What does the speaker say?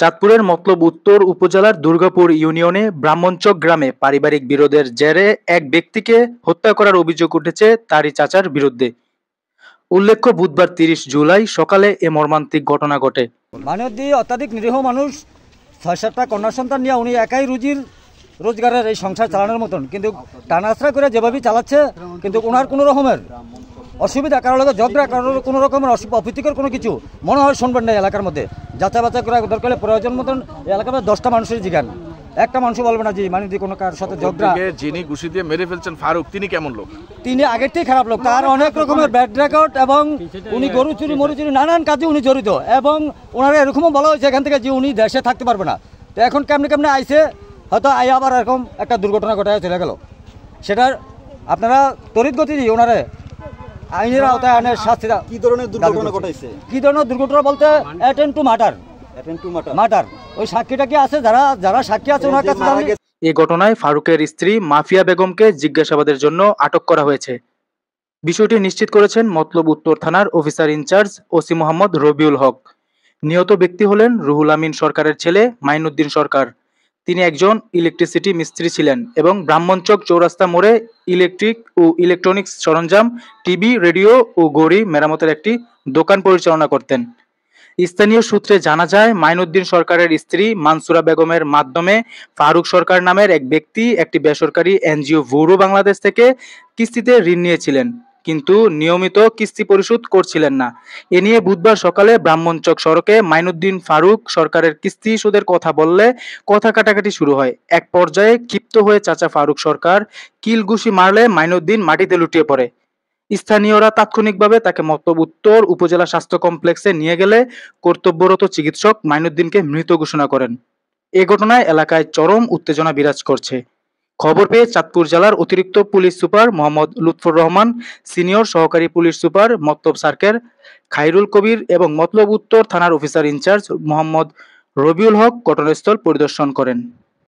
চাঁদপুরের মতলব উত্তর উপজেলার দুর্গাপুর ইউনিয়নে ব্রাহ্মণচক গ্রামে পারিবারিক বিরোধের জেরে এক ব্যক্তিকে হত্যা করার অভিযোগ উঠেছে তারই চাচার বিরুদ্ধে। উল্লেখ্য, বুধবার ৩০ জুলাই সকালে এ মর্মান্তিক ঘটনা ঘটে। মানবদি অত্যাধিক নিরীহ মানুষ, ৬-৭টা কন্যা সন্তান নিয়ে উনি একাই রোজগারের এই সংসার চালানোর মতন, কিন্তু টানাশ্রা করে যেভাবেই চালাচ্ছে, কিন্তু ওনার কোনো রকমের অসুবিধা, কারোর লোকের ঝগড়া, কারোর কোনো রকমের অপ্রীতিকর কোনো কিছু মনে হয় শুনবেন না। এলাকার মধ্যে যাচা বাচা করা দরকার, প্রয়োজন মতন এলাকার মধ্যে 10টা মানুষের জিজ্ঞান, একটা মানুষ বলবে না যে মানে কোনো কার সাথে ঝগড়া। যিনি ঘুষি দিয়ে মেরে ফেলছেন ফারুক, তিনি কেমন লোক? তিনি আগের থেকেই খারাপ লোক, তার অনেক রকমের ব্যাড রেকর্ড, এবং উনি গরু চুরি মরু চুরি নানান কাজে উনি জড়িত, এবং ওনারা এরকমও বলা হয়েছে এখান থেকে যে উনি দেশে থাকতে পারবে না। তো এখন কেমনে কেমনে আইসে, হয়তো আবার এরকম একটা দুর্ঘটনা ঘটায় চলে গেল। সেটার আপনারা তড়িৎ গতি ওনারে আইনের আওতায় আনের শাস্তি। কি ধরনের দুর্ঘটনা ঘটাইছে? কি ধরনের দুর্ঘটনা বলতে অ্যাটেম্প টু মার্ডার। ওই সাক্ষীটা কি আছে, যারা সাক্ষী আছে ওনার কাছে। এই ঘটনায় ফারুকের স্ত্রী মাফিয়া বেগমকে জিজ্ঞাসাবাদের জন্য আটক করা হয়েছে। বিষয়টি নিশ্চিত করেছেন মতলব উত্তর থানার officer in charge OC Mohammad Rabiul Haque. নিহত ব্যক্তি হলেন রুহুল আমিন সরকারের ছেলে মাইনুদ্দিন সরকার। তিনি একজন ইলেকট্রিসিটি মিস্ত্রি ছিলেন এবং ব্রাহ্মণচক চৌরাস্তা মোড়ে ইলেকট্রিক ও ইলেকট্রনিক্স সরঞ্জাম, টিভি, রেডিও ও ঘড়ি মেরামতের একটি দোকান পরিচালনা করতেন। স্থানীয় সূত্রে জানা যায়, মাইনুদ্দিন সরকারের স্ত্রী মানসুরা বেগমের মাধ্যমে ফারুক সরকার নামের এক ব্যক্তি একটি বেসরকারি এনজিও ভৌর বাংলাদেশ থেকে কিস্তিতে ঋণ নিয়েছিলেন, কিন্তু নিয়মিত কিস্তি পরিশোধ করছিলেন না। এ নিয়ে বুধবার সকালে ব্রাহ্মণচক সড়কে মাইনুদ্দিন ফারুক সরকারের কিস্তি শোধের কথা বললে কথা কাটাকাটি শুরু হয়। এক পর্যায়ে ক্ষিপ্ত হয়ে চাচা ফারুক সরকার কিল ঘুষি মারলে মাইনুদ্দিন মাটিতে লুটিয়ে পড়ে। স্থানীয়রা তাৎক্ষণিকভাবে তাকে মতলব উত্তর উপজেলা স্বাস্থ্য কমপ্লেক্সে নিয়ে গেলে কর্তব্যরত চিকিৎসক মাইনুদ্দিনকে মৃত ঘোষণা করেন। এ ঘটনায় এলাকায় চরম উত্তেজনা বিরাজ করছে। খবর পেয়ে চাঁদপুর জেলার অতিরিক্ত police super Mohammad Lutfor Rahman, senior সহকারী police super Matlab circle Khairul Kabir এবং মতলব উত্তর থানার অফিসার ইনচার্জ মোহাম্মদ রবিউল হক ঘটনাস্থল পরিদর্শন করেন।